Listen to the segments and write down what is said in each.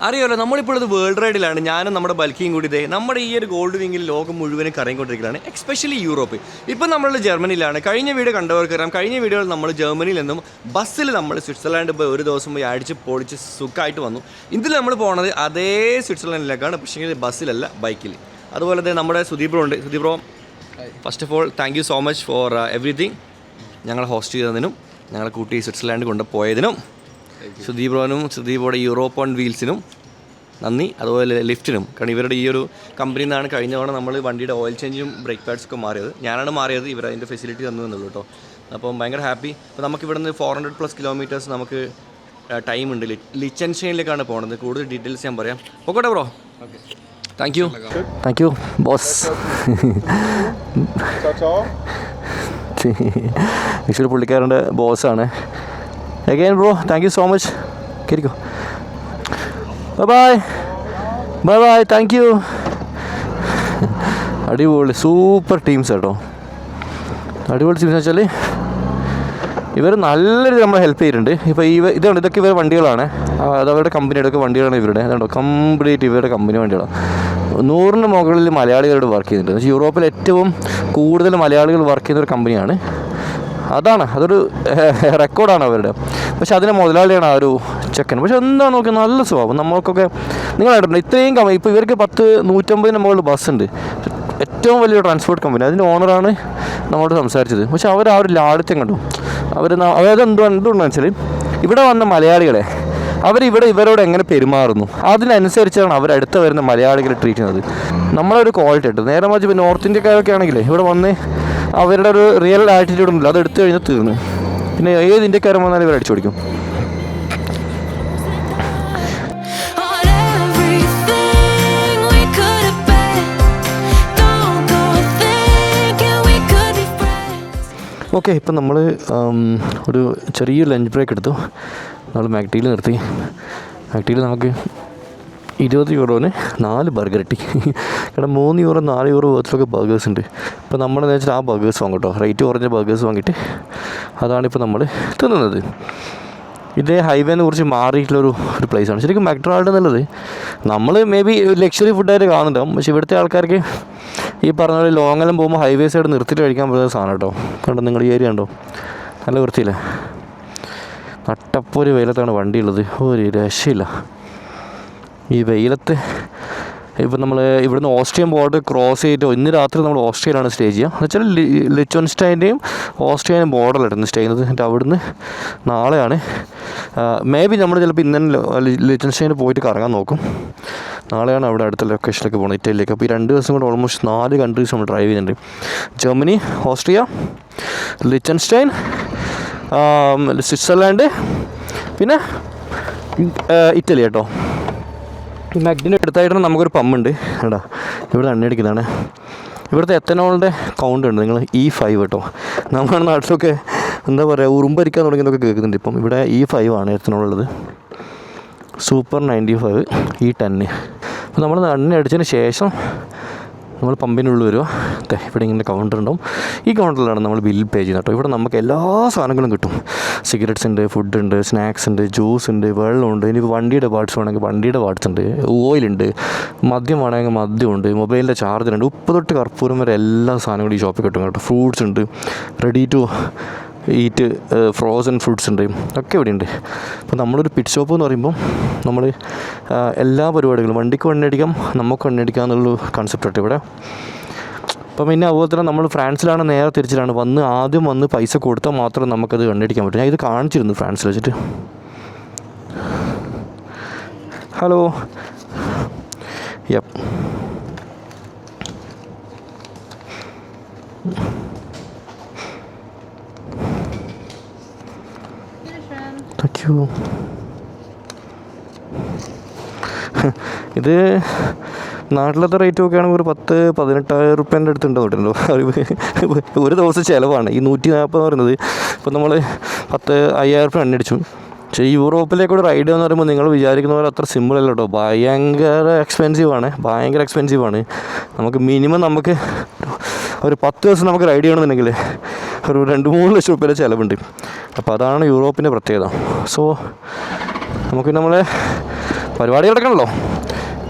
അറിയാമല്ലോ, നമ്മളിപ്പോൾ ഇത് വേൾഡ് റൈഡിലാണ്. ഞാനും നമ്മുടെ ബൽക്കിയും കൂടി ഇതേ നമ്മുടെ ഈ ഒരു ഗോൾഡ് വിങ്ങിൽ ലോകം മുഴുവനും കറങ്ങിക്കൊണ്ടിരിക്കുകയാണ്, എക്സ്പെഷ്യലി യൂറോപ്പ്. ഇപ്പം നമ്മൾ ജർമ്മനിയിലാണ്. കഴിഞ്ഞ വീഡിയോ കണ്ടവർക്കറിയാം, കഴിഞ്ഞ വീഡിയോയിൽ നമ്മൾ ജർമ്മനിയിൽ നിന്നും ബസ്സിൽ നമ്മൾ സ്വിറ്റ്സർലാൻഡ് പോയി ഒരു ദിവസം പോയി അടിച്ച് പൊളിച്ച് സുഖമായിട്ട് വന്നു. ഇതിൽ നമ്മൾ പോകുന്നത് അതേ സ്വിറ്റ്സർലാൻഡിലേക്കാണ്, പക്ഷേ ബസ്സിലല്ല, ബൈക്കിൽ. അതുപോലെ തന്നെ നമ്മുടെ സുദീപ് ബ്രോ ഉണ്ട്. Sudeep bro, first of all thank you so much for everything. ഞങ്ങളെ ഹോസ്റ്റ് ചെയ്തതിനും ഞങ്ങളെ കൂട്ടി സ്വിറ്റ്സർലാൻഡ് കൊണ്ടുപോയതിനും സുദീപ് ബ്രോനും സുദീപോടെ യൂറോപ്പ് ഓൺ വീൽസിനും നന്ദി. അതുപോലെ ലിഫ്റ്റിനും. കാരണം ഇവരുടെ ഈ ഒരു കമ്പനിയിൽ നിന്നാണ് കഴിഞ്ഞ തവണ നമ്മൾ വണ്ടിയുടെ ഓയിൽ ചേഞ്ചും ബ്രേക്ക് പാഡ്സൊക്കെ മാറിയത്. ഞാനാണ് മാറിയത്, ഇവർ അതിൻ്റെ ഫെസിലിറ്റി തന്നു എന്നുള്ളൂ കേട്ടോ. അപ്പം ഭയങ്കര ഹാപ്പി. അപ്പോൾ നമുക്ക് ഇവിടെ നിന്ന് 400+ കിലോമീറ്റേഴ്സ് നമുക്ക് ടൈമുണ്ട്. ലിച്ചൻസ്റ്റൈനിലേക്കാണ് പോകുന്നത്. കൂടുതൽ ഡീറ്റെയിൽസ് ഞാൻ പറയാം. Okay bro, thank you boss. Actually പുള്ളിക്കാരൻ്റെ ബോസാണ്. Again bro, thank you so much. കേരിക്കോ, ബൈ ബൈ, താങ്ക് യു. അടിപൊളി സൂപ്പർ ടീംസ് കേട്ടോ. അടിപൊളി ടീംസ് വെച്ചാൽ ഇവർ നല്ല രീതിയിൽ നമ്മളെ ഹെൽപ്പ് ചെയ്തിട്ടുണ്ട്. ഇപ്പോൾ ഇതൊക്കെ ഇവരുടെ വണ്ടികളാണ്, അത് അവരുടെ കമ്പനിയുടെയൊക്കെ വണ്ടികളാണ് ഇവരുടെ. അതുകൊണ്ടോ കംപ്ലീറ്റ് ഇവരുടെ കമ്പനി വണ്ടികളാണ്. 100ന് മുകളിൽ മലയാളികളോട് വർക്ക് ചെയ്യുന്നുണ്ട്. പക്ഷേ യൂറോപ്പിൽ ഏറ്റവും കൂടുതൽ മലയാളികൾ വർക്ക് ചെയ്യുന്ന ഒരു കമ്പനിയാണ്. അതൊരു റെക്കോർഡാണ് അവരുടെ. പക്ഷെ അതിന് മുതലാളിയാണ് ആ ഒരു ചെക്കൻ. പക്ഷെ എന്താണ് നോക്കുക, നല്ല സ്വഭാവം. നമ്മൾക്കൊക്കെ നിങ്ങളായിട്ടുണ്ട് ഇത്രയും കമ്പനി. ഇപ്പോൾ ഇവർക്ക് 150-150 മുകളിൽ ബസ്സുണ്ട്. ഏറ്റവും വലിയ ട്രാൻസ്പോർട്ട് കമ്പനി, അതിൻ്റെ ഓണറാണ് നമ്മളോട് സംസാരിച്ചത്. പക്ഷെ അവർ ആ ഒരു ലാളിത്യം കണ്ടു. അതായത് എന്തുകൊണ്ടാണെന്ന് വെച്ചാൽ ഇവിടെ വന്ന മലയാളികളെ ഇവരോട് എങ്ങനെ പെരുമാറുന്നു അതിനനുസരിച്ചാണ് അവരടുത്ത് വരുന്ന മലയാളികളെ ട്രീറ്റ് ചെയ്യുന്നത്. നമ്മളൊരു ക്വാളിറ്റി ഉണ്ട്. നേരെ മറിച്ച് ഇപ്പോൾ നോർത്ത് ഇന്ത്യക്കാരൊക്കെ ആണെങ്കിലേ ഇവിടെ വന്ന് അവരുടെ ഒരു റിയൽ ആറ്റിറ്റ്യൂഡ് ഉണ്ടല്ലോ, അത് എടുത്തു കഴിഞ്ഞാൽ തീർന്നു. പിന്നെ ഏത് ഇന്ത്യക്കാരൻ വന്നാലും ഇവർ അടിച്ചു പിടിക്കും. ഓക്കെ, ഇപ്പം നമ്മൾ ഒരു ചെറിയൊരു ലഞ്ച് ബ്രേക്ക് എടുത്തു. നമ്മൾ മാക്ഡിയിൽ നിർത്തി. മാക്ഡിയിൽ നമുക്ക് 20 യൂറോന് 4 ബർഗർ കിട്ടി. കാരണം 3 യൂറോ 4 യൂറോ വേർത്തിലൊക്കെ ബർഗേഴ്സ് ഉണ്ട്. ഇപ്പോൾ നമ്മളെന്ന് വെച്ചാൽ ആ ബർഗേഴ്സ് വാങ്ങും കേട്ടോ. റേറ്റ് കുറഞ്ഞ ബർഗേഴ്സ് വാങ്ങിയിട്ട് അതാണിപ്പോൾ നമ്മൾ തിന്നുന്നത്. ഇതേ ഹൈവേനെ കുറിച്ച് മാറിയിട്ടുള്ളൊരു പ്ലേസാണ് ശരിക്കും മാക്ഡൊണാൾഡ് എന്നുള്ളത്. നമ്മൾ മേ ബി ലക്ഷറി ഫുഡായിട്ട് കാണുന്നുണ്ടാവും, പക്ഷേ ഇവിടുത്തെ ആൾക്കാർക്ക് ഈ പറഞ്ഞ പോലെ ലോങ്ങെല്ലാം പോകുമ്പോൾ ഹൈവേ സൈഡ് നിർത്തിയിട്ട് കഴിക്കാൻ പറ്റുന്ന സാധനം കേട്ടോ. കണ്ടോ നിങ്ങൾ ഈ ഏരിയ ഉണ്ടോ, നല്ല വൃത്തിയില്ലേ. നട്ടപ്പൊരു വെയിലത്താണ് വണ്ടിയുള്ളത്, ഒരു രക്ഷയില്ല ഈ വെയിലത്ത്. ഇപ്പം നമ്മൾ ഇവിടുന്ന് ഓസ്ട്രിയൻ ബോർഡർ ക്രോസ് ചെയ്തിട്ട് ഇന്ന് രാത്രി നമ്മൾ ഓസ്ട്രിയയിലാണ് സ്റ്റേ ചെയ്യുക. എന്ന് വെച്ചാൽ ലിച്ചൻസ്റ്റൈൻ്റെയും ഓസ്ട്രിയൻ ബോർഡറിലായിരുന്നു സ്റ്റേ ചെയ്യുന്നത്. എന്നിട്ട് അവിടുന്ന് നാളെയാണ് മേ ബി നമ്മൾ ചിലപ്പോൾ ഇന്ന് തന്നെ ലിച്ചൻസ്റ്റൈനിൽ പോയിട്ട് കറങ്ങാൻ നോക്കും. നാളെയാണ് അവിടെ അടുത്ത ലൊക്കേഷനിലേക്ക് പോകുന്നത്, ഇറ്റലിയിലേക്ക്. അപ്പോൾ ഈ 2 ദിവസം കൊണ്ട് ഓൾമോസ്റ്റ് 4 കൺട്രീസ് നമ്മൾ ഡ്രൈവ് ചെയ്യുന്നുണ്ട്. ജർമ്മനി, ഓസ്ട്രിയ, ലിച്ചൻസ്റ്റൈൻ, സ്വിറ്റ്സർലാൻഡ്, പിന്നെ ഇറ്റലി കേട്ടോ. ഈ മാക്ഡിൻ്റെ അടുത്തായിട്ട് നമുക്കൊരു പമ്പുണ്ട് കേട്ടോ. ഇവിടെ എണ്ണയടിക്കുന്നതാണ്. ഇവിടുത്തെ എത്തനോളിൻ്റെ കൗണ്ട് ഉണ്ട്. നിങ്ങൾ E5 കേട്ടോ. നമ്മുടെ നാട്ടിലൊക്കെ എന്താ പറയുക, ഉറുമ്പരിക്കാൻ തുടങ്ങിയതൊക്കെ കേൾക്കുന്നുണ്ട്. ഇപ്പം ഇവിടെ E5 ആണ് എത്തനോളുള്ളത്. Super 95 E10. അപ്പോൾ നമ്മൾ എണ്ണ അടിച്ചതിന് ശേഷം നമ്മൾ പമ്പിനുള്ളിൽ വരിക. ഇവിടെ ഇങ്ങനെ കൗണ്ടർ ഉണ്ടാവും. ഈ കൗണ്ടറിലാണ് നമ്മൾ ബില്ല് പേ ചെയ്യുന്നത് കേട്ടോ. ഇവിടെ നമുക്ക് എല്ലാ സാധനങ്ങളും കിട്ടും. സിഗരറ്റ്സ് ഉണ്ട്, ഫുഡ് ഉണ്ട്, സ്നാക്സ് ഉണ്ട്, ജ്യൂസ് ഉണ്ട്, വെള്ളമുണ്ട്. ഇനി വണ്ടിയുടെ പാർട്സ് വേണമെങ്കിൽ വണ്ടിയുടെ പാർട്സ് ഉണ്ട്, ഓയിലുണ്ട്, മദ്യം വേണമെങ്കിൽ മദ്യമുണ്ട്, മൊബൈലിൻ്റെ ചാർജറുണ്ട്, ഉപ്പ് തൊട്ട് കർപ്പൂരം വരെ എല്ലാ സാധനങ്ങളും ഈ ഷോപ്പിൽ കിട്ടും കേട്ടോ. ഫ്രൂട്ട്സ് ഉണ്ട്, ready to eat frozen fruits ഉണ്ട്, ഒക്കെ ഇവിടെ ഉണ്ട്. അപ്പോൾ നമ്മളൊരു പിറ്റ് സ്റ്റോപ്പ് എന്ന് പറയുമ്പോൾ നമ്മൾ എല്ലാ പരിപാടികളും വണ്ടിക്ക് എണ്ണയടിക്കാം, നമുക്ക് എണ്ണയടിക്കാം എന്നുള്ളൊരു കൺസെപ്റ്റ് ഇവിടെ. അപ്പം പിന്നെ അതുപോലെ തന്നെ നമ്മൾ ഫ്രാൻസിലാണ് നേരെ തിരിച്ചിലാണ് ആദ്യം വന്ന് പൈസ കൊടുത്താൽ മാത്രം നമുക്കത് എണ്ണയടിക്കാൻ പറ്റും. ഞാൻ ഇത് കാണിച്ചിരുന്നു ഫ്രാൻസിൽ വെച്ചിട്ട്. Hello, yup. ഇത് നാട്ടിലത്തെ റേറ്റ് ഒക്കെ ആണെങ്കിൽ ഒരു 10,000-18,000 റുപ്യേൻ്റെ അടുത്തുണ്ടോ കേട്ടോ. ഒരു ദിവസം ചിലവാണ് ഈ 140 എന്ന് പറയുന്നത്. ഇപ്പം നമ്മൾ 5,000 റുപ്യ എണ്ണടിച്ചു. പക്ഷേ ഈ യൂറോപ്പിലേക്കൂടെ റൈഡ് എന്ന് പറയുമ്പോൾ നിങ്ങൾ വിചാരിക്കുന്ന പോലെ അത്ര സിമ്പിൾ അല്ല കേട്ടോ. ഭയങ്കര എക്സ്പെൻസീവാണ്. നമുക്ക് മിനിമം നമുക്ക് ഒരു 10 ദിവസം നമുക്ക് റൈഡ് ചെയ്യണമെന്നുണ്ടെങ്കിൽ ഒരു 2-3 ലക്ഷം റുപ്യയുടെ ചിലവുണ്ട്. അപ്പോൾ അതാണ് യൂറോപ്പിൻ്റെ പ്രത്യേകത. സോ നമുക്ക് നമ്മളെ പരിപാടി കിടക്കണല്ലോ,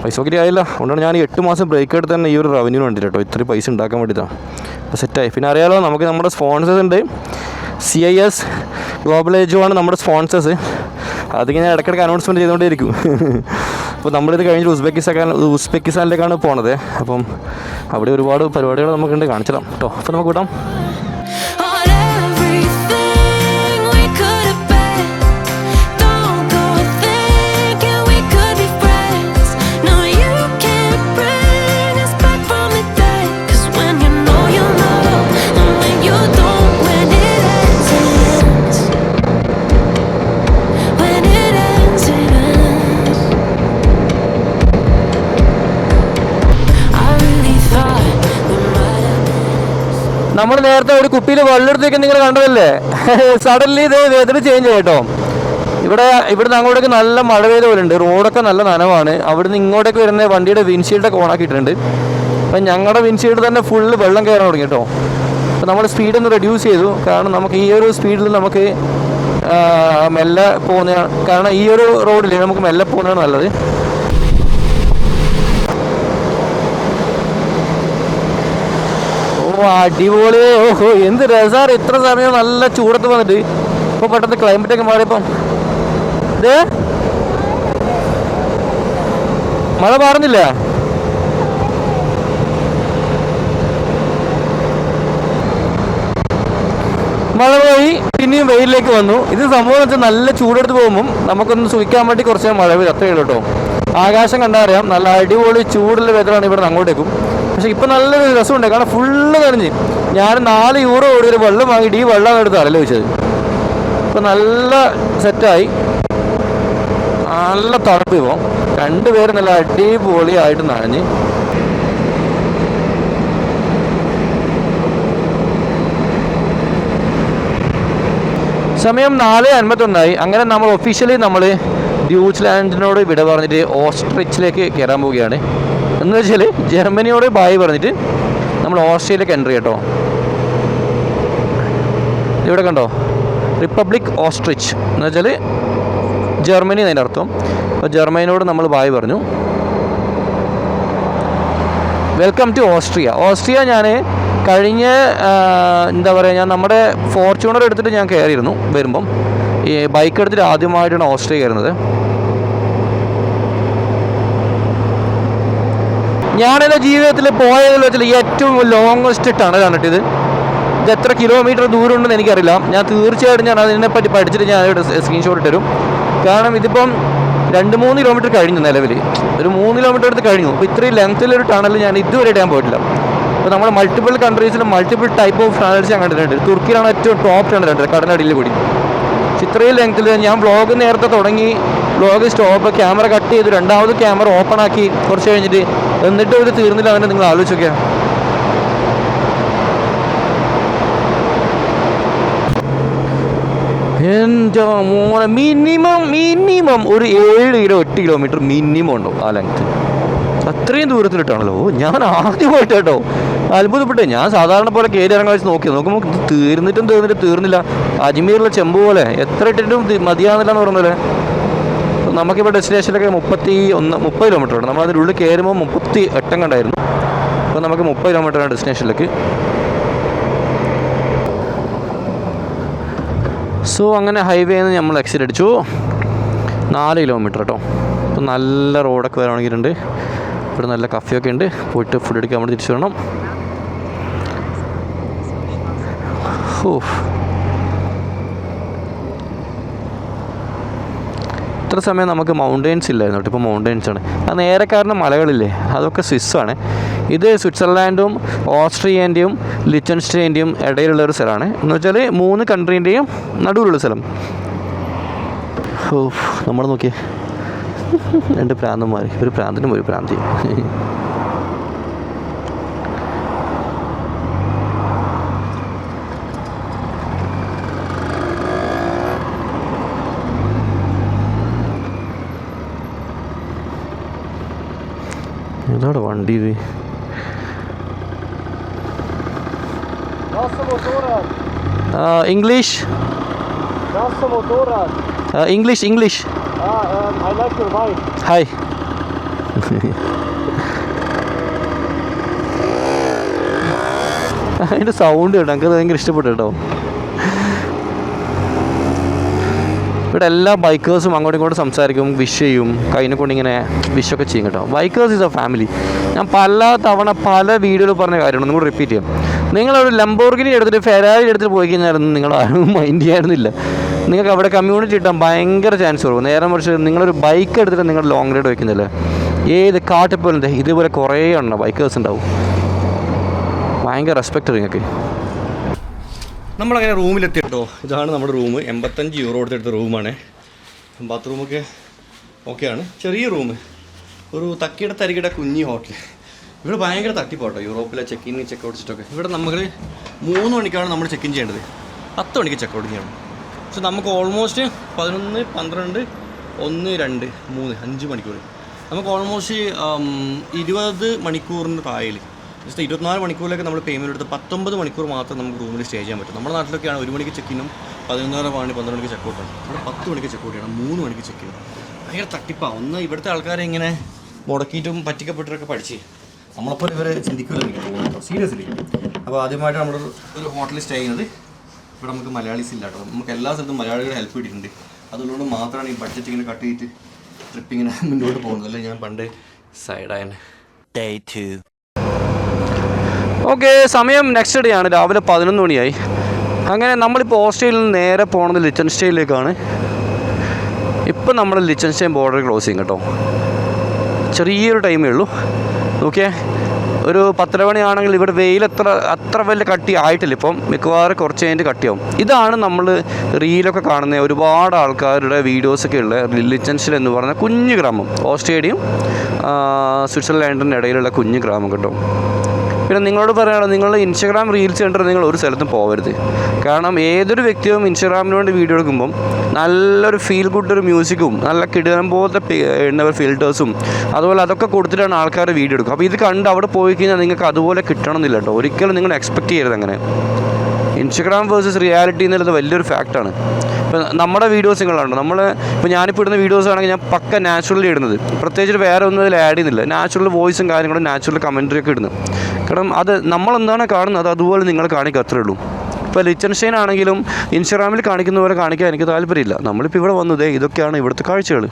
പൈസ ഒക്കെ ആയില്ല. അതുകൊണ്ടാണ് ഞാൻ 8 മാസം ബ്രേക്ക് എടുത്ത് തന്നെ ഈ ഒരു റവന്യൂ വേണ്ടിയിട്ട് കേട്ടോ, ഇത്രയും പൈസ ഉണ്ടാക്കാൻ വേണ്ടിയിട്ടാണ്. അപ്പോൾ സെറ്റായി. പിന്നെ അറിയാലോ, നമുക്ക് നമ്മുടെ സ്പോൺസേഴ്സ് ഉണ്ട്. CIS ഗ്ലോബൽ ഏജ് ആണ് നമ്മുടെ സ്പോൺസേഴ്സ്. അതൊക്കെ ഞാൻ ഇടയ്ക്കിടയ്ക്ക് അനൗൺസ്മെൻറ്റ് ചെയ്തുകൊണ്ടേയിരിക്കും. അപ്പോൾ നമ്മളിത് കഴിഞ്ഞിട്ട് ഉസ്ബെക്കിസ്ഥാനിലേക്കാണ് പോണത്. അപ്പം അവിടെ ഒരുപാട് പരിപാടികൾ നമുക്കുണ്ട്, കാണിച്ചിടാം കേട്ടോ. അപ്പോൾ നമുക്ക് വിടാം. നമ്മൾ നേരത്തെ ഒരു കുപ്പിയിൽ വെള്ളം എടുത്തേക്ക് നിങ്ങൾ കണ്ടതല്ലേ, സഡൻലി ഇത് വെതർ ചേഞ്ച് കേട്ടോ. ഇവിടുന്ന് അങ്ങോട്ടേക്ക് നല്ല മഴ പെയ്ത പോലെ ഉണ്ട്, റോഡൊക്കെ നല്ല നനവാണ്. അവിടുന്ന് ഇങ്ങോട്ടേക്ക് വരുന്ന വണ്ടിയുടെ വിൻഷീൽഡൊക്കെ ഓണാക്കിയിട്ടുണ്ട്. അപ്പം ഞങ്ങളുടെ വിൻഷീൽഡ് തന്നെ ഫുള്ള് വെള്ളം കയറാൻ തുടങ്ങി കേട്ടോ. അപ്പോൾ നമ്മൾ സ്പീഡ് ഒന്ന് റെഡ്യൂസ് ചെയ്തു, കാരണം നമുക്ക് ഈ ഒരു സ്പീഡിൽ നമുക്ക് മെല്ലെ പോകുന്ന, കാരണം ഈ ഒരു റോഡിൽ നമുക്ക് മെല്ലെ പോകുന്നതാണ് നല്ലത്. അടിപൊളി. ഓഹോ, എന്ത് രസാണ്. ഇത്ര സമയം നല്ല ചൂടത്ത് വന്നിട്ട് ഇപ്പോൾ പെട്ടെന്ന് ക്ലൈമറ്റൊക്കെ മാറിയപ്പം മഴ മാറുന്നില്ല. മഴ പോയി പിന്നെയും വെയിലിലേക്ക് വന്നു. ഇത് സംഭവം വെച്ചാൽ നല്ല ചൂടെടുത്ത് പോകുമ്പം നമുക്കൊന്ന് സൂക്ഷിക്കാൻ വേണ്ടി കുറച്ച് മഴ പെയ്ത് അത്രയേ ഉള്ളൂ കേട്ടോ. ആകാശം കണ്ടറിയാം, നല്ല അടിപൊളി ചൂടുള്ള വെതറാണ് ഇവിടെ അങ്ങോട്ടേക്കും. പക്ഷെ ഇപ്പം നല്ലൊരു രസമുണ്ട്, കാരണം ഫുള്ള് നനഞ്ഞ്. ഞാൻ 4 യൂറോ ഓടിയൊരു വെള്ളം വാങ്ങിയിട്ട് ഈ വെള്ളം എടുത്ത് അരല് വെച്ചത്. ഇപ്പം നല്ല സെറ്റായി, നല്ല തണുപ്പ്. ഇപ്പോൾ രണ്ടുപേരും നല്ല അടിപൊളിയായിട്ട് നനഞ്ഞ്. സമയം 4:51. അങ്ങനെ നമ്മൾ ഒഫീഷ്യലി ന്യൂസിലാൻഡിനോട് വിട പറഞ്ഞിട്ട് ഓസ്ട്രിച്ചിലേക്ക് കയറാൻ പോവുകയാണ്. എന്ന് വെച്ചാൽ ജർമ്മനിയോട് ബായ് പറഞ്ഞിട്ട് നമ്മൾ ഓസ്ട്രിയയിലേക്ക് എൻട്രി കേട്ടോ. ഇവിടെ കണ്ടോ, റിപ്പബ്ലിക് ഓസ്ട്രിച്ച് എന്ന് വെച്ചാൽ ജർമ്മനി എന്നതിൻ്റെ അർത്ഥം. അപ്പോൾ ജർമ്മനിയോട് നമ്മൾ ബായ് പറഞ്ഞു. Welcome to Austria. ഓസ്ട്രിയ ഞാൻ കഴിഞ്ഞ എന്താ പറയുക, ഞാൻ നമ്മുടെ ഫോർച്യൂണർ എടുത്തിട്ട് ഞാൻ കയറിയിരുന്നു. വരുമ്പം ഈ ബൈക്ക് എടുത്തിട്ട് ആദ്യമായിട്ടാണ് ഓസ്ട്രിയ കയറുന്നത്. ഞാനെൻ്റെ ജീവിതത്തിൽ പോയതിൽ വെച്ചാൽ ഏറ്റവും ലോങ്ങസ്റ്റ് ടണലാണ് ഇത്. ഇത് എത്ര കിലോമീറ്റർ ദൂരം ഉണ്ടെന്ന് എനിക്കറിയില്ല. ഞാൻ തീർച്ചയായിട്ടും ഞാൻ അതിനെപ്പറ്റി പഠിച്ചിട്ട് ഞാൻ സ്ക്രീൻഷോട്ട് ഇട്ടരും. കാരണം ഇതിപ്പം 2-3 കിലോമീറ്റർ കഴിഞ്ഞു, നിലവിൽ ഒരു 3 കിലോമീറ്റർ അടുത്ത് കഴിഞ്ഞു. അപ്പോൾ ഇത്രയും ലെങ്ത്തിലൊരു ടണൽ ഞാൻ ഇതുവരെ ഇടാൻ പോയിട്ടില്ല. അപ്പോൾ നമ്മൾ മൾട്ടിപ്പിൾ കൺട്രീസിലും മൾട്ടിപ്പിൾ ടൈപ്പ് ഓഫ് ടണൽസ് ഞാൻ കണ്ടിട്ടുണ്ട്. തുർക്കിയിലാണ് ഏറ്റവും ടോപ്പ് ടണൽ കണ്ടത്, കടലടിയിൽ കൂടി. ഇത്രയും ലെങ്ത്തിൽ ഞാൻ വ്ളോഗ് നേരത്തെ തുടങ്ങി, വ്ളോഗ് സ്റ്റോപ്പ്, ക്യാമറ കട്ട് ചെയ്തു, രണ്ടാമത് ക്യാമറ ഓപ്പൺ ആക്കി കുറച്ച് കഴിഞ്ഞിട്ട്, എന്നിട്ടും ഇത് തീർന്നില്ല. അങ്ങനെ നിങ്ങൾ ആലോചിച്ചൊക്കെയാണ്. എൻ്റെ മോനെ, മിനിമം ഒരു 7-8 കിലോമീറ്റർ മിനിമം ഉണ്ടാവും ആ ലെങ്ത്ത്. അത്രയും ദൂരത്തിലിട്ടാണല്ലോ. ഞാൻ ആദ്യമായിട്ട് കേട്ടോ അത്ഭുതപ്പെട്ടേ. ഞാൻ സാധാരണ പോലെ കയറി ഇറങ്ങാൻ വെച്ച് നോക്കുമ്പോൾ ഇത് തീർന്നില്ല. അജ്മീറിലെ ചെമ്പ് പോലെ എത്ര ഇട്ടിട്ടും മതിയാകുന്നില്ല എന്ന് പറഞ്ഞല്ലേ. നമുക്കിപ്പോൾ ഡെസ്റ്റിനേഷനിലൊക്കെ 30 കിലോമീറ്റർ ഉണ്ട്. നമ്മൾ അതിനുള്ളിൽ കയറുമ്പോൾ 38 കണ്ടായിരുന്നു. അപ്പോൾ നമുക്ക് 30 കിലോമീറ്ററാണ് ഡെസ്റ്റിനേഷനിലേക്ക്. സോ അങ്ങനെ ഹൈവേന്ന് നമ്മൾ എക്സിറ്റ് അടിച്ചു. 4 കിലോമീറ്റർ കേട്ടോ. അപ്പോൾ നല്ല റോഡൊക്കെ വരാണെങ്കിലുണ്ട്. ഇവിടെ നല്ല കഫയൊക്കെ ഉണ്ട്. പോയിട്ട് ഫുഡ് അടിക്കാൻ വേണ്ടി തിരിച്ചു വരണം. ഇത്ര സമയം നമുക്ക് മൗണ്ടെയ്ൻസ് ഇല്ലായിരുന്നു കേട്ടോ. ഇപ്പോൾ മൗണ്ടെയ്ൻസാണ്. അത് നേരെ കാരണം മലകളില്ലേ, അതൊക്കെ സ്വിസ്സാണ്. ഇത് സ്വിറ്റ്സർലാൻഡും ഓസ്ട്രിയേൻ്റെയും ലിച്ചൻസ്റ്റൈൻ്റെയും ഇടയിലുള്ളൊരു സ്ഥലമാണ്. എന്ന് വെച്ചാൽ 3 കൺട്രീൻ്റെയും നടുവിലുള്ള സ്ഥലം. നമ്മൾ നോക്കിയേ, 2 പ്രാന്തന്മാർ, ഒരു പ്രാന്തനും ഒരു പ്രാന്തി. ഏതാണ് വണ്ടി ഇത്? English. English. I like your bike. Hi. അതിൻ്റെ സൗണ്ട് കേട്ടോ, എനിക്കത് ഭയങ്കര ഇഷ്ടപ്പെട്ടു കേട്ടോ. ഇവിടെ എല്ലാ ബൈക്കേഴ്സും അങ്ങോട്ടും ഇങ്ങോട്ടും സംസാരിക്കും, വിഷ് ചെയ്യും, കൈനെ കൊണ്ട് ഇങ്ങനെ വിഷൊക്കെ ചെയ്യും കേട്ടോ. Bikers is A family. ഞാൻ പല തവണ പല വീഡിയോയിൽ പറഞ്ഞ കാര്യമാണ്, ഒന്നും കൂടി റിപ്പീറ്റ് ചെയ്യാം. നിങ്ങളൊരു ലംബോർഗിനി എടുത്തിട്ട് ഫെരാരി എടുത്തിട്ട് പോയി കഴിഞ്ഞാൽ നിങ്ങൾ ആരും മൈൻഡ് ചെയ്യാറുന്നില്ല. നിങ്ങൾക്ക് അവിടെ കമ്മ്യൂണിറ്റി കിട്ടാൻ ഭയങ്കര ചാൻസ് കൊടുക്കും. നേരെ മറിച്ച് നിങ്ങളൊരു ബൈക്ക് എടുത്തിട്ട് നിങ്ങൾ ലോങ് റൈഡ് വയ്ക്കുന്നില്ല, ഏത് കാട്ടിപ്പോലത്തെ ഇതുപോലെ കുറേ എണ്ണം ബൈക്കേഴ്സ് ഉണ്ടാവും. ഭയങ്കര റെസ്പെക്റ്റ് നിങ്ങൾക്ക്. നമ്മളങ്ങനെ റൂമിലെത്തി കേട്ടോ. ഇതാണ് നമ്മുടെ റൂം. 85 യൂറോ കൊടുത്തെടുത്ത റൂമാണ്. ബാത്റൂമൊക്കെ ഓക്കെയാണ്. ചെറിയ റൂം, ഒരു തക്കിയുടെ തരികിട കുഞ്ഞി ഹോട്ടൽ. ഇവിടെ ഭയങ്കര തട്ടിപ്പോട്ടോ യൂറോപ്പിലെ ചെക്ക് ഇൻ ചെക്ക് ഔട്ട് ചെയ്തിട്ടൊക്കെ. ഇവിടെ നമ്മൾ 3 മണിക്കാണ് നമ്മൾ ചെക്ക് ഇൻ ചെയ്യേണ്ടത്, 10 മണിക്ക് ചെക്ക് ഔട്ട് ചെയ്യണം. പക്ഷെ നമുക്ക് ഓൾമോസ്റ്റ് 11, 12, 1, 2, 3, 5 മണിക്കൂർ. നമുക്ക് ഓൾമോസ്റ്റ് 20 മണിക്കൂറിന് താഴെ, ജസ്റ്റ് 24 മണിക്കൂറിലേക്ക് നമ്മൾ പേയ്മെൻറ്റ് എടുത്ത് 19 മണിക്കൂർ മാത്രം നമുക്ക് റൂമിൽ സ്റ്റേ ചെയ്യാൻ പറ്റും. നമ്മുടെ നാട്ടിലൊക്കെയാണ് 1 മണിക്ക് ചെക്കിനും 11:30 12 മണിക്ക് ചെക്ക് ഔട്ടാണ്. ഇവിടെ 10 മണിക്ക് ചെക്ക് ഔട്ട് ചെയ്യണം, 3 മണിക്ക് ചെക്ക് ചെയ്യണം. ഭയങ്കര തട്ടിപ്പാണ്. ഒന്ന് ഇവിടുത്തെ ആൾക്കാരെ ഇങ്ങനെ മുടക്കിയിട്ടും പറ്റിക്കപ്പെട്ടിട്ടൊക്കെ പഠിച്ച് നമ്മളപ്പോൾ ഇവർ ചിന്തിക്കില്ല സീരിയസ്ലി. അപ്പോൾ ആദ്യമായിട്ട് നമ്മളൊരു ഹോട്ടലിൽ സ്റ്റേ ചെയ്യുന്നത്. ഇവിടെ നമുക്ക് മലയാളീസ് ഇല്ല കേട്ടോ. നമുക്ക് എല്ലാ സ്ഥലത്തും മലയാളികളുടെ ഹെൽപ്പ് കിട്ടിയിട്ടുണ്ട്. അതുകൊണ്ട് മാത്രമാണ് ഈ ബഡ്ജറ്റ് ഇങ്ങനെ കട്ട് ചെയ്തിട്ട് ട്രിപ്പിങ്ങനെ മുന്നോട്ട് പോകുന്നത്. അല്ലേ ഞാൻ പണ്ട് സൈഡായാണ്. Day 2. ഓക്കെ, സമയം നെക്സ്റ്റ് ഡേ ആണ്. രാവിലെ 11 മണിയായി. അങ്ങനെ നമ്മളിപ്പോൾ ഓസ്ട്രേലിയയിൽ നിന്ന് നേരെ പോണത് ലിച്ചൻസ്റ്റൈനിലേക്കാണ്. ഇപ്പം നമ്മൾ ലിച്ചൻസ്റ്റൈൻ ബോർഡർ ക്രോസ് ചെയ്യും കേട്ടോ. ചെറിയൊരു ടൈമേ ഉള്ളൂ. ഓക്കെ, ഒരു 10 മണിയാണെങ്കിൽ ഇവിടെ വെയിൽ അത്ര വലിയ കട്ടി ആയിട്ടില്ല. ഇപ്പം മിക്കവാറും കുറച്ച് കഴിഞ്ഞിട്ട് കട്ടിയാവും. ഇതാണ് നമ്മൾ റീലൊക്കെ കാണുന്ന ഒരുപാട് ആൾക്കാരുടെ വീഡിയോസൊക്കെ ഉള്ള ലിച്ചൻസ്റ്റൈൻ എന്ന് പറഞ്ഞ കുഞ്ഞു ഗ്രാമം. ഓസ്ട്രേലിയയും സ്വിറ്റ്സർലാൻഡിൻ്റെ ഇടയിലുള്ള കുഞ്ഞു ഗ്രാമം കേട്ടോ. പിന്നെ നിങ്ങളോട് പറയുകയാണ്, നിങ്ങൾ ഇൻസ്റ്റാഗ്രാം റീൽസ് കണ്ടിട്ട് നിങ്ങൾ ഒരു സ്ഥലത്തും പോകരുത്. കാരണം ഏതൊരു വ്യക്തിയും ഇൻസ്റ്റാഗ്രാമിന് വേണ്ടി വീഡിയോ എടുക്കുമ്പം നല്ലൊരു ഫീൽ ഗുഡ് ഒരു മ്യൂസിക്കും നല്ല കിടനം പോലത്തെ ഫിൽറ്റേഴ്സും അതുപോലെ അതൊക്കെ കൊടുത്തിട്ടാണ് ആൾക്കാർ വീഡിയോ എടുക്കുക. അപ്പോൾ ഇത് കണ്ട് അവിടെ പോയി കഴിഞ്ഞാൽ നിങ്ങൾക്ക് അതുപോലെ കിട്ടണമെന്നില്ല കേട്ടോ. ഒരിക്കലും നിങ്ങൾ എക്സ്പെക്റ്റ് ചെയ്യരുത് അങ്ങനെ. ഇൻസ്റ്റാഗ്രാം വേഴ്സസ് റിയാലിറ്റി എന്നുള്ളത് വലിയൊരു ഫാക്റ്റാണ്. ഇപ്പോൾ നമ്മുടെ വീഡിയോസ് നിങ്ങളുണ്ട്, ഇപ്പോൾ ഞാനിപ്പോൾ ഇടുന്ന വീഡിയോസ് ആണെങ്കിൽ ഞാൻ പക്ക നാച്ചുറലി ഇടുന്നത്, പ്രത്യേകിച്ച് വേറെ ഒന്നും അതിൽ ആഡ് ചെയ്യുന്നില്ല. നാച്ചുറൽ വോയിസും കാര്യങ്ങളും നാച്ചുറൽ കമൻറ്ററി ഒക്കെ ഇടുന്നു. കാരണം അത് നമ്മളെന്താണ് കാണുന്നത് അതുപോലെ നിങ്ങൾ കാണിക്കുക, അത്രേ ഉള്ളൂ. ഇപ്പോൾ ലിച്ചൻസ്റ്റൈൻ ആണെങ്കിലും ഇൻസ്റ്റാഗ്രാമിൽ കാണിക്കുന്ന പോലെ കാണിക്കാൻ എനിക്ക് താല്പര്യമില്ല. നമ്മളിപ്പോൾ ഇവിടെ വന്നത് ഇതൊക്കെയാണ് ഇവിടുത്തെ കാഴ്ചകൾ.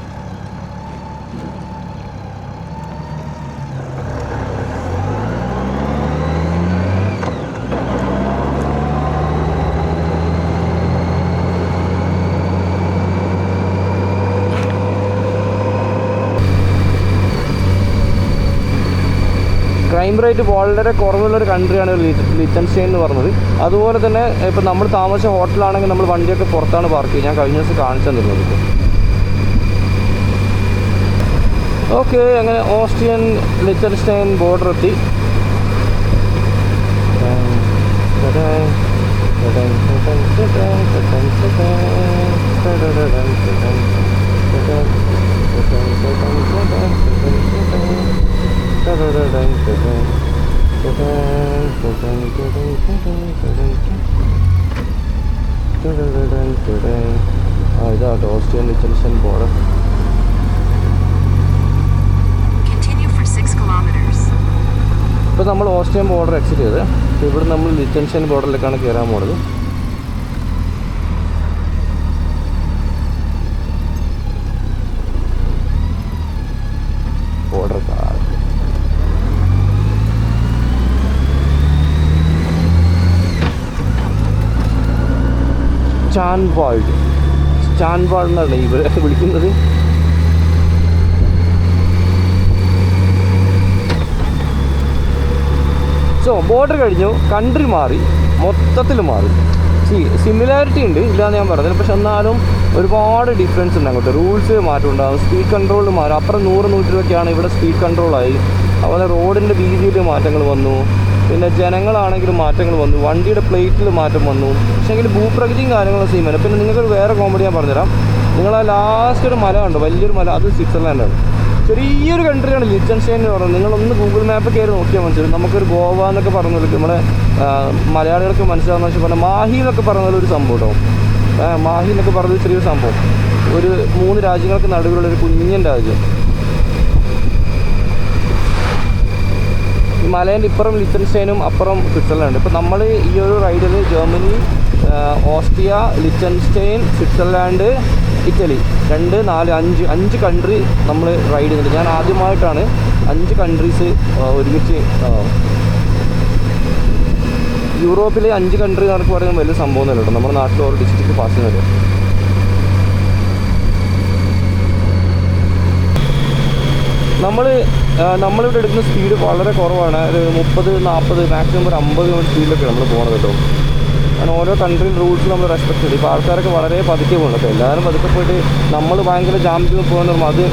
ക്രൈം റേറ്റ് വളരെ കുറവുള്ളൊരു കൺട്രിയാണ് ലിച്ചൻസ്റ്റൈൻ എന്ന് പറഞ്ഞത്. അതുപോലെ തന്നെ ഇപ്പോൾ നമ്മൾ താമസിച്ച ഹോട്ടലാണെങ്കിൽ നമ്മൾ വണ്ടിയൊക്കെ പുറത്താണ് പാർക്ക് ചെയ്യുക. ഞാൻ കഴിഞ്ഞ ദിവസം കാണിച്ചു തന്നിരുന്നത്. ഓക്കെ, അങ്ങനെ ഓസ്ട്രിയൻ ലിച്ചൻസ്റ്റൈൻ ബോർഡർ എത്തി. ഇതാട്ടോ ഓസ്ട്രിയൻ ലിച്ചൻസ്റ്റൈൻ ബോർഡർ. ഇപ്പോൾ നമ്മൾ ഓസ്ട്രിയൻ ബോർഡർ എക്സിറ്റ് ചെയ്ത് ഇവിടെ നമ്മൾ ലിച്ചൻസ്റ്റൈൻ ബോർഡറിലേക്കാണ് കയറാൻ പോകുന്നത്. ബോർഡർ സ്റ്റാൻവാൾഡ് എന്നാണ് ഇവരെ വിളിക്കുന്നത്. സോ ബോർഡർ കഴിഞ്ഞു, കൺട്രി മാറി, മൊത്തത്തിൽ മാറി. സിമിലാരിറ്റി ഉണ്ട്, ഇല്ലാന്ന് ഞാൻ പറഞ്ഞത്. പക്ഷെ എന്നാലും ഒരുപാട് ഡിഫറൻസ് ഉണ്ട്. അങ്ങോട്ട് റൂൾസ് മാറ്റം ഉണ്ടാകും, സ്പീഡ് കൺട്രോൾ മാറും. അപ്പുറം 100-120 ഇവിടെ സ്പീഡ് കൺട്രോളായി. അതുപോലെ റോഡിൻ്റെ വീതിയിൽ മാറ്റങ്ങൾ വന്നു. പിന്നെ ജനങ്ങളാണെങ്കിലും മാറ്റങ്ങൾ വന്നു, വണ്ടിയുടെ പ്ലേറ്റിൽ മാറ്റം വന്നു. പക്ഷേങ്കിൽ ഭൂപ്രകൃതിയും കാര്യങ്ങളും സെയിം ആണ്. പിന്നെ നിങ്ങൾക്കൊരു വേറെ കോമഡി ഞാൻ പറഞ്ഞുതരാം. നിങ്ങൾ ആ ലാസ്റ്റ് ഒരു മല ഉണ്ട്, വലിയൊരു മല, അത് സ്വിറ്റ്സർലാൻഡാണ്. ചെറിയൊരു കൺട്രിയാണ് ലിച്ചൻസ്റ്റൈൻ എന്ന് പറയുന്നത്. നിങ്ങളൊന്ന് ഗൂഗിൾ മാപ്പ് കയറി നോക്കിയാൽ മനസ്സിലാവും. നമുക്കൊരു ഗോവ എന്നൊക്കെ പറഞ്ഞ നമ്മളെ മലയാളികൾക്ക് മനസ്സിലാവുന്ന വെച്ചാൽ പറഞ്ഞാൽ മാഹി എന്നൊക്കെ പറഞ്ഞ ഒരു സംഭവം കേട്ടോ. മാഹി എന്നൊക്കെ പറഞ്ഞൊരു ചെറിയൊരു സംഭവം. ഒരു 3 രാജ്യങ്ങൾക്ക് നടുവിലുള്ളൊരു കുഞ്ഞൻ രാജ്യം. ഈ മലേൻ്റെ ഇപ്പുറം ലിച്ചൻസ്റ്റൈനും അപ്പുറം സ്വിറ്റ്സർലാൻഡ്. ഇപ്പോൾ നമ്മൾ ഈ ഒരു റൈഡിൽ Germany, Austria, Liechtenstein, Switzerland, Italy 2, 4, 5 country നമ്മൾ റൈഡ് ചെയ്യുന്നുണ്ട്. ഞാൻ ആദ്യമായിട്ടാണ് 5 കൺട്രീസ് ഒരുമിച്ച്. യൂറോപ്പിലെ 5 കൺട്രി എന്നൊക്കെ പറയുന്നത് വലിയ സംഭവമൊന്നുമല്ല കേട്ടോ. നമ്മുടെ നാട്ടിൽ ഓരോ ഡിസ്ട്രിക്റ്റ് പാസ് ചെയ്യുന്നത്. നമ്മളിവിടെ എടുക്കുന്ന സ്പീഡ് വളരെ കുറവാണ്. ഒരു 30, 40, മാക്സിമം ഒരു 50 km സ്പീഡിലൊക്കെ നമ്മൾ പോകുന്നത് കേട്ടോ. കാരണം ഓരോ കൺട്രിയിൽ റൂൾസ് നമ്മൾ റെസ്പെക്ട് ചെയ്യും. ഇപ്പോൾ ആൾക്കാരൊക്കെ വളരെ പതുക്കെ പോകുന്നത് കേട്ടോ. എല്ലാവരും പതുക്കെ പോയിട്ട് നമ്മൾ ഭയങ്കര ജാമ്പിൽ പോകുന്ന അത്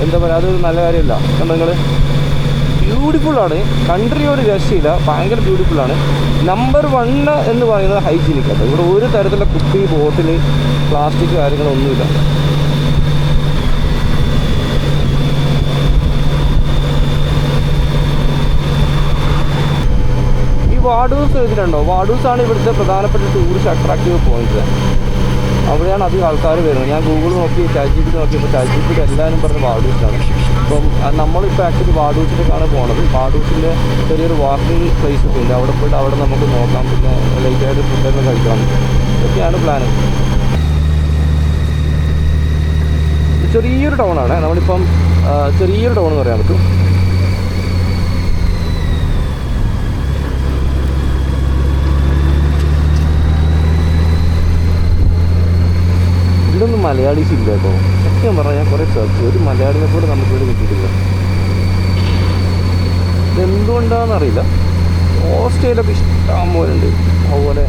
എന്താ പറയുക, അതൊരു നല്ല കാര്യമല്ല. കണ്ടോ നിങ്ങൾ, ബ്യൂട്ടിഫുള്ളാണ് കൺട്രി, ഒരു രക്ഷയില്ല, ഭയങ്കര ബ്യൂട്ടിഫുള്ളാണ്. നമ്പർ 1 എന്ന് പറയുന്നത് ഹൈജീനിക് കേട്ടോ. ഇവിടെ ഒരു തരത്തിലുള്ള കുപ്പി, ബോട്ടിൽ, പ്ലാസ്റ്റിക് കാര്യങ്ങളൊന്നുമില്ല. വാഡൂസ് എഴുതിയിട്ടുണ്ടോ? വാഡൂസാണ് ഇവിടുത്തെ പ്രധാനപ്പെട്ട ടൂറിസ്റ്റ് അട്രാക്റ്റീവ് പോയിന്റ്. അവിടെയാണ് അധികം ആൾക്കാർ വരുന്നത്. ഞാൻ ഗൂഗിൾ നോക്കി, ChatGPT നോക്കിയപ്പോൾ ChatGPT എല്ലാവരും പറഞ്ഞ വാഡൂസാണ്. അപ്പം നമ്മളിപ്പോൾ ആക്ച്വലി വാഡൂസിലേക്കാണ് പോണത്. വാഡൂസിൻ്റെ ചെറിയൊരു വാക്കിംഗ് പ്ലേസ് ഒക്കെ ഉണ്ട്. അവിടെ പോയിട്ട് അവിടെ നമുക്ക് നോക്കാം, പിന്നെ ലൈറ്റായിട്ട് ഫുഡൊക്കെ കഴിക്കാം. ഇതൊക്കെയാണ് പ്ലാന്. ചെറിയൊരു ടൗണാണ്. നമ്മളിപ്പം ചെറിയൊരു ടൗൺ എന്ന് പറയാൻ പറ്റും. ഇതൊന്നും മലയാളീസ് ഇല്ല കേട്ടോ. സത്യം പറഞ്ഞാൽ ഞാൻ കുറേ സെർച്ച്, ഒരു മലയാളിനെ കൂടെ നമുക്കിവിടെ കിട്ടിയിട്ടില്ല. ഇതെന്തുകൊണ്ടാണെന്നറിയില്ല. ഓസ്ട്രേലിയയിലൊക്കെ ഇഷ്ടം പോലെ ഉണ്ട്, അതുപോലെ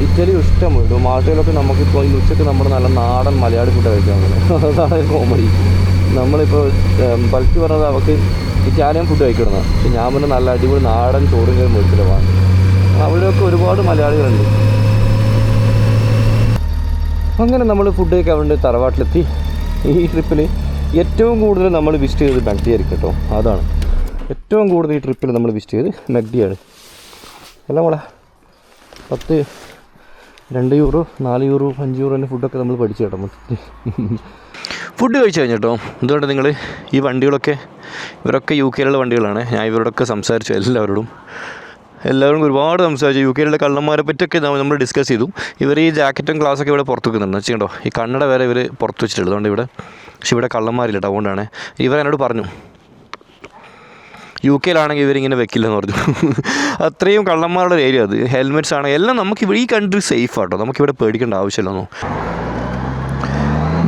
ഇറ്റലിയും ഇഷ്ടം പോലെ ഉണ്ട്. മാൾട്ടയിലൊക്കെ നമുക്കിപ്പോൾ ഇന്ന് ഉച്ചയ്ക്ക് നമ്മുടെ നല്ല നാടൻ മലയാളി ഫുഡ് കഴിക്കാൻ പോലെ. അതാണ് കോമഡി. നമ്മളിപ്പോൾ പലിച്ച് പറഞ്ഞത് അവർക്ക് ഇറ്റാലിയൻ ഫുഡ് കഴിക്കണം. പക്ഷെ ഞാൻ പിന്നെ നല്ല അടിപൊളി നാടൻ ചോറും കയറി മേടിച്ചിട്ട് പോകാൻ. അവിടെയൊക്കെ ഒരുപാട് മലയാളികളുണ്ട്. അങ്ങനെ നമ്മൾ ഫുഡ് കഴിക്കാൻ വേണ്ടി തറവാട്ടിലെത്തി. ഈ ട്രിപ്പിൽ ഏറ്റവും കൂടുതൽ നമ്മൾ വിസിറ്റ് ചെയ്തത് മെഗ്ഡി ആയിരിക്കും കേട്ടോ. അതാണ് ഏറ്റവും കൂടുതൽ ഈ ട്രിപ്പിൽ നമ്മൾ വിസിറ്റ് ചെയ്ത് മെഗ്ഡിയാണ്. അല്ല മോളെ, 10, 2 യൂറോ, 4 യൂറോ, 5 യൂറോൻ്റെ ഫുഡൊക്കെ നമ്മൾ പഠിച്ചു കേട്ടോ. ഫുഡ് കഴിച്ചു കഴിഞ്ഞിട്ടോ. എന്തുകൊണ്ട് നിങ്ങൾ ഈ വണ്ടികളൊക്കെ, ഇവരൊക്കെ UK വണ്ടികളാണ്. ഞാൻ ഇവരോടൊക്കെ സംസാരിച്ചു, എല്ലാവരും ഒരുപാട് സംസാരിച്ചു. UK കള്ളന്മാരെ പറ്റിയൊക്കെ നമ്മൾ ഡിസ്കസ് ചെയ്തു. ഇവർ ഈ ജാക്കറ്റും ഗ്ലാസ്സൊക്കെ ഇവിടെ പുറത്ത് വെക്കുന്നുണ്ട്. വെച്ചിട്ടുണ്ടോ, ഈ കണ്ണട വരെ ഇവർ പുറത്ത് വെച്ചിട്ടുള്ളത്. അതുകൊണ്ട് ഇവിടെ, പക്ഷേ ഇവിടെ കള്ളന്മാരില്ല കേട്ടോ. അതുകൊണ്ടാണ് ഇവർ എന്നോട് പറഞ്ഞു UK ഇവരിങ്ങനെ വെക്കില്ലെന്ന് പറഞ്ഞു. അത്രയും കള്ളന്മാരുടെ ഒരു ഏരിയ അത്. ഹെൽമെറ്റ്സ് ആണ് എല്ലാം. നമുക്ക് ഈ കൺട്രി സേഫ് ആട്ടോ, നമുക്കിവിടെ പേടിക്കേണ്ട ആവശ്യമില്ലെന്നോ.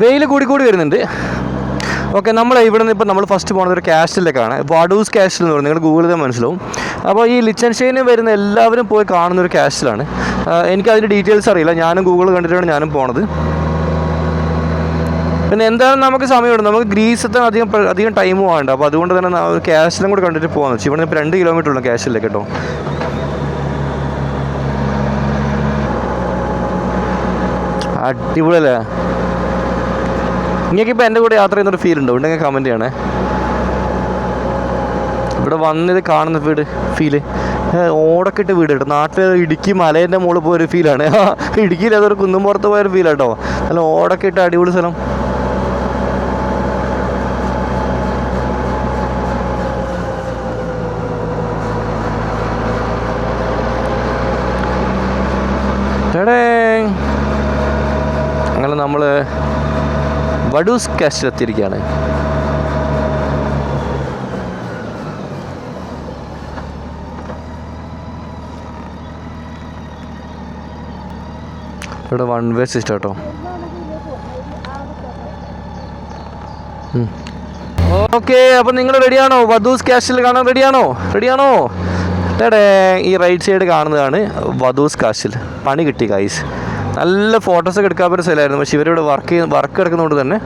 വെയിൽ കൂടി വരുന്നുണ്ട്. ഓക്കെ, നമ്മൾ ഇവിടെ നിന്ന് ഇപ്പോൾ നമ്മൾ ഫസ്റ്റ് പോകുന്നത് ഒരു കാസ്റ്റലിലേക്കാണ്. വാഡൂസ് കാസ്റ്റൽ എന്ന് പറയുന്നത് നിങ്ങൾ ഗൂഗിളിൽ മനസ്സിലാവും. അപ്പോൾ ഈ ലിച്ചൻസ്റ്റൈനിൽ വരുന്ന എല്ലാവരും പോയി കാണുന്നൊരു കാസ്റ്റലാണ്. എനിക്കതിൻ്റെ ഡീറ്റെയിൽസ് അറിയില്ല. ഞാനും ഗൂഗിൾ കണ്ടിട്ടാണ് ഞാനും പോണത്. പിന്നെ എന്തായാലും നമുക്ക് സമയമുണ്ട്. നമുക്ക് ഗ്രീസത്തെ അധികം ടൈമും വേണ്ട. അപ്പോൾ അതുകൊണ്ട് തന്നെ കാസ്റ്റലും കൂടി കണ്ടിട്ട് പോകാമെന്ന് വെച്ചു. ഇവിടെ ഇപ്പോൾ 2 കിലോമീറ്റർ ഉള്ളൂ കാസ്റ്റലിലേക്ക് കേട്ടോ. അടിപൊളിയല്ലേ? നിങ്ങൾക്കിപ്പോൾ എൻ്റെ കൂടെ യാത്ര ചെയ്യുന്നൊരു ഫീൽ ഉണ്ടോ? ഉണ്ടെങ്കിൽ കമൻറ്റ് ചെയ്യണേ. ഇവിടെ വന്നത് കാണുന്ന ഫീല് ഓടൊക്കെ ഇട്ട് വീട് കേട്ടോ. നാട്ടിൽ ഇടുക്കി മലേൻ്റെ മുകളിൽ പോയൊരു ഫീലാണ്. ഇടുക്കിയിൽ അതൊരു കുന്നും പുറത്ത് പോയൊരു ഫീലാട്ടോ. നല്ല ഓടൊക്കെ ഇട്ട് അടിപൊളി സ്ഥലം. അങ്ങനെ നമ്മൾ വഡൂസ് കാസ്റ്റിലെത്തിയിരിക്കുകയാണ്. ഇവിടെ 1 വേ സിസ്റ്റം കേട്ടോ. ഓക്കെ, അപ്പോൾ നിങ്ങൾ റെഡിയാണോ? വധൂസ് കാസ്റ്റിൽ കാണാൻ റെഡിയാണോ? ടേടേ, ഈ റൈറ്റ് സൈഡ് കാണുന്നതാണ് വധൂസ് കാസ്റ്റിൽ. പണി കിട്ടി ഗൈസ്. നല്ല ഫോട്ടോസൊക്കെ എടുക്കാൻ പറ്റുന്ന സ്ഥലമായിരുന്നു. പക്ഷേ ഇവരിവിടെ വർക്ക് എടുക്കുന്നതുകൊണ്ട് തന്നെ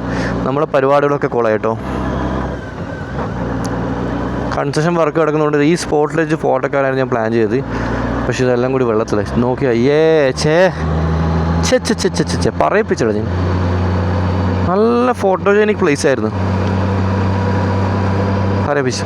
നമ്മുടെ പരിപാടികളൊക്കെ കൊളായിട്ടോ. കൺസ്ട്രക്ഷൻ വർക്ക് കിടക്കുന്നതുകൊണ്ട് ഈ സ്പോട്ടിൽ വെച്ച് ഫോട്ടോക്കാരായിരുന്നു ഞാൻ പ്ലാൻ ചെയ്തത്. പക്ഷേ ഇതെല്ലാം കൂടി വെള്ളത്തിൽ നോക്കി. അയ്യേ പറയിപ്പിച്ചടാ ഞാൻ. നല്ല ഫോട്ടോജനിക് പ്ലേസ് ആയിരുന്നു. പറയിപ്പിച്ചു.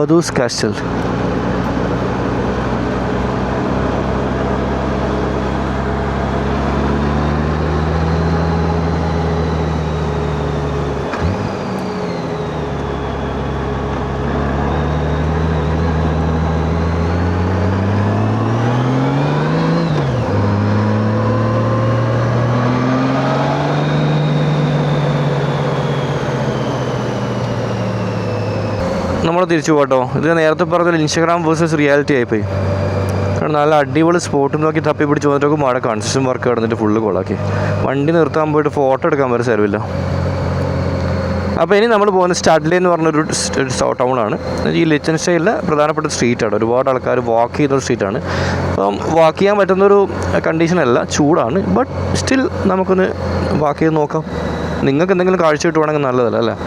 വധൂസ് കാസ്റ്റൽ. നമ്മൾ തിരിച്ചു പോട്ടോ. ഇത് നേരത്തെ പറഞ്ഞ ഇൻസ്റ്റാഗ്രാം വേഴ്സസ് റിയാലിറ്റി ആയിപ്പോയി. കാരണം നല്ല അടിപൊളി സ്പോട്ട് നോക്കി തപ്പി പിടിച്ച് വന്നിട്ടൊക്കെ മഴ കൺസ്ട്രക്ഷൻ വർക്ക് കിടന്നിട്ട് ഫുള്ള് കോളാക്കി. വണ്ടി നിർത്താൻ പോയിട്ട് ഫോട്ടോ എടുക്കാൻ വരെ സ്ഥലമില്ല. അപ്പോൾ ഇനി നമ്മൾ പോകുന്ന സ്റ്റാഡ്ലി എന്ന് പറഞ്ഞൊരു ടൗണാണ്. ഈ ലിച്ചൻസ്റ്റൈനിലെ പ്രധാനപ്പെട്ട സ്ട്രീറ്റാണ്. ഒരുപാട് ആൾക്കാർ വാക്ക് ചെയ്യുന്ന സ്ട്രീറ്റാണ്. അപ്പം വാക്ക് ചെയ്യാൻ പറ്റുന്നൊരു കണ്ടീഷനല്ല, ചൂടാണ്. ബട്ട് സ്റ്റിൽ നമുക്കൊന്ന് വാക്ക് ചെയ്ത് നോക്കാം. നിങ്ങൾക്ക് എന്തെങ്കിലും കാഴ്ച കിട്ടുവാണെങ്കിൽ നല്ലതല്ല അല്ലേ.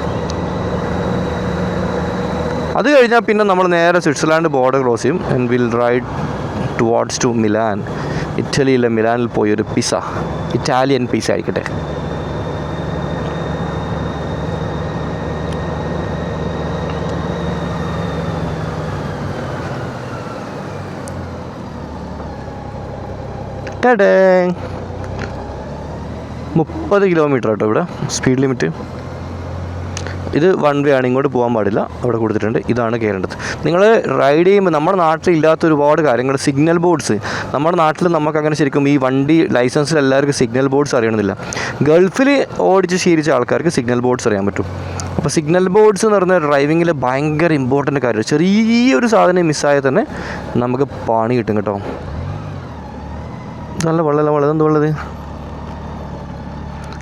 അത് കഴിഞ്ഞാൽ പിന്നെ നമ്മൾ നേരെ സ്വിറ്റ്സർലാൻഡ് ബോർഡർ ക്രോസ് ചെയ്യും. And will ride towards to Milan. ഇറ്റലിയിലെ മിലാനിൽ പോയി ഒരു പിസ്സ, ഇറ്റാലിയൻ പിസ്സ ആയിക്കട്ടെ. ടടേ 30 കിലോമീറ്റർ കേട്ടോ ഇവിടെ സ്പീഡ് ലിമിറ്റ്. ഇത് വൺ വേ ആണ്, ഇങ്ങോട്ട് പോകാൻ പാടില്ല, അവിടെ കൊടുത്തിട്ടുണ്ട്. ഇതാണ് കയറേണ്ടത്. നിങ്ങൾ റൈഡ് ചെയ്യുമ്പോൾ നമ്മുടെ നാട്ടിൽ ഇല്ലാത്ത ഒരുപാട് കാര്യങ്ങൾ, സിഗ്നൽ ബോർഡ്സ്. നമ്മുടെ നാട്ടിൽ നമുക്കങ്ങനെ ശരിക്കും ഈ വണ്ടി ലൈസൻസിൽ എല്ലാവർക്കും സിഗ്നൽ ബോർഡ്സ് അറിയണമെന്നില്ല. ഗൾഫിൽ ഓടിച്ച് ശീലിച്ച ആൾക്കാർക്ക് സിഗ്നൽ ബോർഡ്സ് അറിയാൻ പറ്റും. അപ്പോൾ സിഗ്നൽ ബോർഡ്സ് എന്ന് പറഞ്ഞാൽ ഡ്രൈവിങ്ങിൽ ഭയങ്കര ഇമ്പോർട്ടൻ്റ് കാര്യമാണ്. ചെറിയൊരു സാധനം മിസ്സായാൽ തന്നെ നമുക്ക് പണി കിട്ടും കേട്ടോ. നല്ല വെള്ളമല്ല, വെള്ളം എന്ത് വെള്ളത്?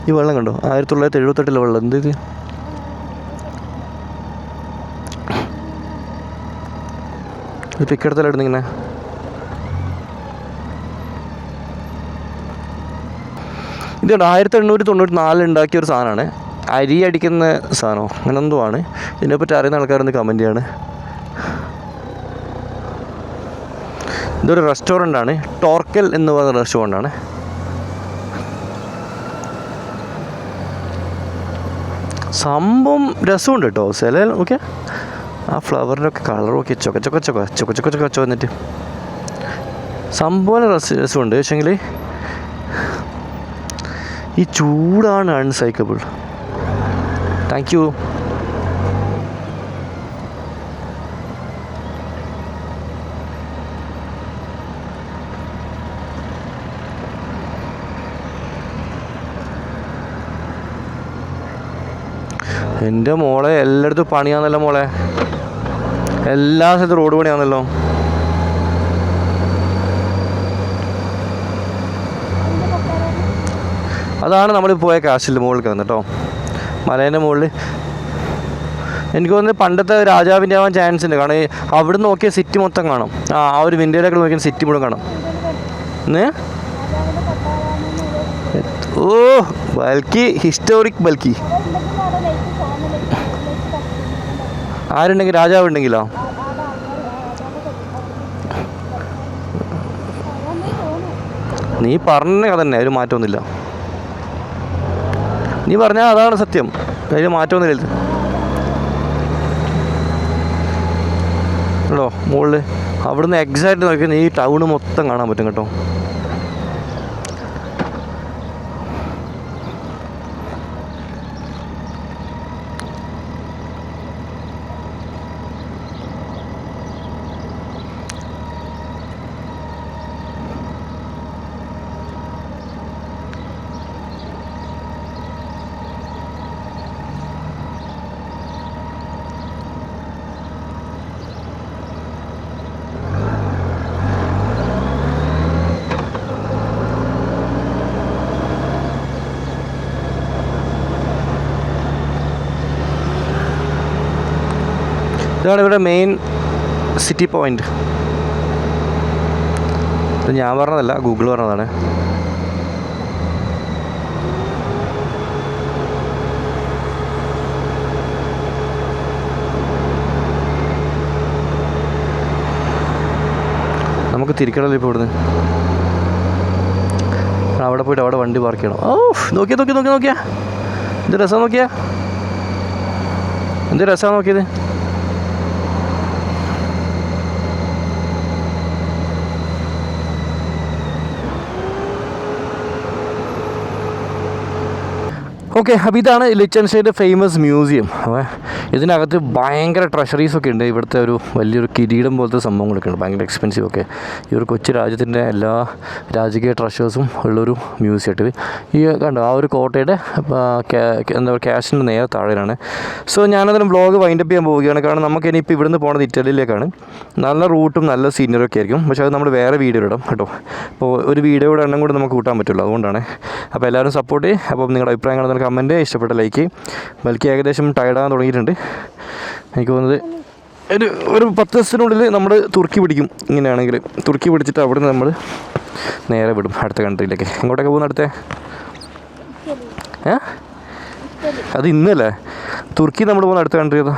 ഈ വെള്ളം കണ്ടോ? 1978 വെള്ളം. എന്ത് ഇത്? പിക്കെടുത്തല്ല ഇങ്ങനെ. ഇത് 1894 ഉണ്ടാക്കിയ ഒരു സാധനമാണ്. അരി അടിക്കുന്ന സാധനമോ അങ്ങനെ എന്തോ ആണ്. ഇതിനെപ്പറ്റി അറിയുന്ന ആൾക്കാരൊന്ന് കമൻറ്റ് ചെയ്യാണ്. ഇതൊരു റെസ്റ്റോറൻ്റാണ്, ടോർക്കൽ എന്ന് പറയുന്ന റെസ്റ്റോറൻ്റാണ്. സംഭവം രസമുണ്ട് കേട്ടോ. ചില ഓക്കെ ആ ഫ്ലവറിൻ്റെ ഒക്കെ കളറും ഒക്കെ ചൊക്ക വന്നിട്ട് സംഭവം രസമുണ്ട്. പക്ഷേങ്കിൽ ഈ ചൂടാണ് അൺസൈക്കബിൾ. Thank you. എൻ്റെ മോളെ എല്ലായിടത്തും പണിയാന്നല്ലോ മോളെ, എല്ലാ സ്ഥലത്തും റോഡ് പണിയാന്നല്ലോ. അതാണ് നമ്മൾ പോയ കാശിൻ്റെ മുകളിൽ കയറുന്നത് കേട്ടോ, മലേൻ്റെ മുകളിൽ. എനിക്ക് തോന്നുന്നത് പണ്ടത്തെ രാജാവിൻ്റെ ആവാൻ ചാൻസ് ഉണ്ട്. കാരണം അവിടെ നിന്ന് നോക്കിയാൽ സിറ്റി മൊത്തം കാണും. ആ ഒരു വിൻഡോയിലൊക്കെ നോക്കിയാൽ സിറ്റി മുഴുവൻ കാണും. ഓ ബൽക്കി, ഹിസ്റ്റോറിക് ബൽക്കി. ആരുണ്ടെങ്കിൽ രാജാവ് ഉണ്ടെങ്കിലോ? നീ പറഞ്ഞ കഥ തന്നെ, അതിൽ മാറ്റമൊന്നുമില്ല. നീ പറഞ്ഞാൽ അതാണ് സത്യം, അതിൽ മാറ്റമൊന്നുമില്ല കേട്ടോ. മുകളിൽ അവിടുന്ന് എക്സാക്റ്റ് നോക്കിയാൽ ഈ ടൗണ് മൊത്തം കാണാൻ പറ്റും കേട്ടോ. ഇതാണ് ഇവിടെ മെയിൻ സിറ്റി പോയിൻ്റ്. ഇത് ഞാൻ പറഞ്ഞതല്ല, ഗൂഗിൾ പറഞ്ഞതാണ്. നമുക്ക് തിരിക്കണമല്ലോ ഇപ്പോൾ ഇവിടുന്ന്. അവിടെ പോയിട്ട് അവിടെ വണ്ടി പാർക്ക് ചെയ്യണം. ഓ നോക്കിയാ എന്ത് രസമാണ് നോക്കിയത്. ഓക്കെ, അപ്പോൾ ഇതാണ് ലിച്ചൻസ്റ്റൈൻ്റെ ഫേമസ് മ്യൂസിയം. ഇതിനകത്ത് ഭയങ്കര ട്രഷറീസൊക്കെ ഉണ്ട്. ഇവിടുത്തെ ഒരു വലിയൊരു കിരീടം പോലത്തെ സംഭവങ്ങളൊക്കെ ഉണ്ട്, ഭയങ്കര എക്സ്പെൻസീവ് ഒക്കെ. ഈ ഒരു കൊച്ചു രാജ്യത്തിൻ്റെ എല്ലാ രാജകീയ ട്രഷേഴ്സും ഉള്ളൊരു മ്യൂസിയമായിട്ട്. ഈ കണ്ടോ ആ ഒരു കോട്ടയുടെ എന്താ പറയുക ക്യാഷിൻ്റെ നേരെ താഴെയാണ്. സോ ഞാനതിന് വ്ളോഗ് വൈൻഡപ്പ് ചെയ്യാൻ പോവുകയാണ്. കാരണം നമുക്ക് ഇനിയിപ്പോൾ ഇവിടുന്ന് പോകുന്നത് ഇറ്റലിയിലേക്കാണ്. നല്ല റൂട്ടും നല്ല സീനറിയൊക്കെ ആയിരിക്കും. പക്ഷേ അത് നമ്മൾ വേറെ വീഡിയോ ഇടാം കേട്ടോ. അപ്പോൾ ഒരു വീഡിയോയുടെ എണ്ണം കൂടി നമുക്ക് കൂട്ടാൻ പറ്റുള്ളൂ, അതുകൊണ്ടാണ്. അപ്പോൾ എല്ലാവരും സപ്പോർട്ട് ചെയ്യും. അപ്പോൾ നിങ്ങളുടെ അഭിപ്രായങ്ങൾ നിങ്ങൾ കമൻറ്റ്, ഇഷ്ടപ്പെട്ട ലൈക്ക്. ബൽക്കി ഏകദേശം ടയർഡാകാൻ തുടങ്ങിയിട്ടുണ്ട്. എനിക്ക് തോന്നുന്നത് ഒരു 10 ദിവസത്തിനുള്ളിൽ നമ്മൾ തുർക്കി പിടിക്കും. ഇങ്ങനെയാണെങ്കിൽ തുർക്കി പിടിച്ചിട്ട് അവിടെ നിന്ന് നമ്മൾ നേരെ വിടും അടുത്ത കൺട്രിയിലേക്ക്. എങ്ങോട്ടൊക്കെ പോകുന്ന അടുത്തേ? അത് ഇന്നല്ലേ തുർക്കി നമ്മൾ പോകുന്ന അടുത്ത കൺട്രി ഏതാ?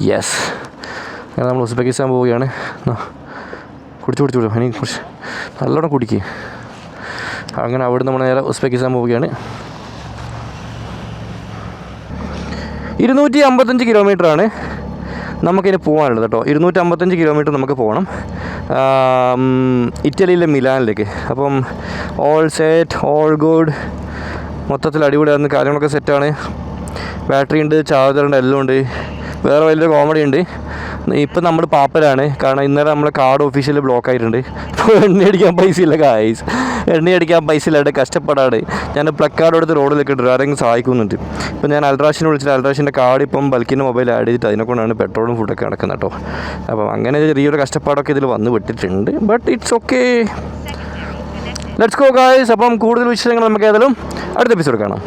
യെസ്, അങ്ങനെ നമ്മൾ ഉസ്ബെക്കിസ്ഥാൻ പോവുകയാണ്. കുടിച്ചു ഇനി കുറച്ച് നല്ലോണം കുടിക്കുക. അങ്ങനെ അവിടെ നമ്മൾ നേരെ ഉസ്ബെക്കിസ്ഥാൻ പോവുകയാണ്. 255 കിലോമീറ്ററാണ് നമുക്കിനി പോകാനുള്ളത് കേട്ടോ. 255 കിലോമീറ്റർ നമുക്ക് പോകണം ഇറ്റലിയിലെ മിലാനിലേക്ക്. അപ്പം ഓൾ സെറ്റ്, ഓൾ ഗുഡ്, മൊത്തത്തിൽ അടിപൊളിയായിരുന്നു. കാര്യങ്ങളൊക്കെ സെറ്റാണ്. ബാറ്ററി ഉണ്ട്, ചാർജറുണ്ട്, എല്ലാം ഉണ്ട്. വേറെ വലിയൊരു കോമഡി ഉണ്ട്. ഇപ്പം നമ്മൾ പാപ്പലാണ്. കാരണം ഇന്നലെ നമ്മളെ കാർഡ് ഒഫീഷ്യലി ബ്ലോക്ക് ആയിട്ടുണ്ട്. ഇപ്പോൾ എണ്ണയടിക്കാൻ പൈസ ഇല്ല ഗായ്സ്, എണ്ണയടിക്കാൻ പൈസ ഇല്ലാണ്ട് കഷ്ടപ്പെടാണ്ട് ഞാൻ പ്ലഗ് കാർഡ് എടുത്ത് റോഡിലേക്ക് ഇട്ടു. ആരെങ്കിലും സഹായിക്കുന്നുണ്ട്. ഇപ്പം ഞാൻ അൽട്രാഷിനെ വിളിച്ചിട്ട് അൽട്രാഷിൻ്റെ കാർഡ് ഇപ്പം ബൽക്കിൻ്റെ മൊബൈൽ ആഡ് ചെയ്തിട്ട് അതിനെക്കൊണ്ടാണ് പെട്രോളും ഫുഡൊക്കെ നടക്കുന്നത് കേട്ടോ. അപ്പം അങ്ങനെ ചെറിയൊരു കഷ്ടപ്പാടൊക്കെ ഇതിൽ വന്ന് വിട്ടിട്ടുണ്ട്. But it's okay, let's go guys. അപ്പം കൂടുതൽ വിശേഷങ്ങൾ നമുക്ക് ഏതായാലും അടുത്ത എപ്പിസോഡ് കാണാം.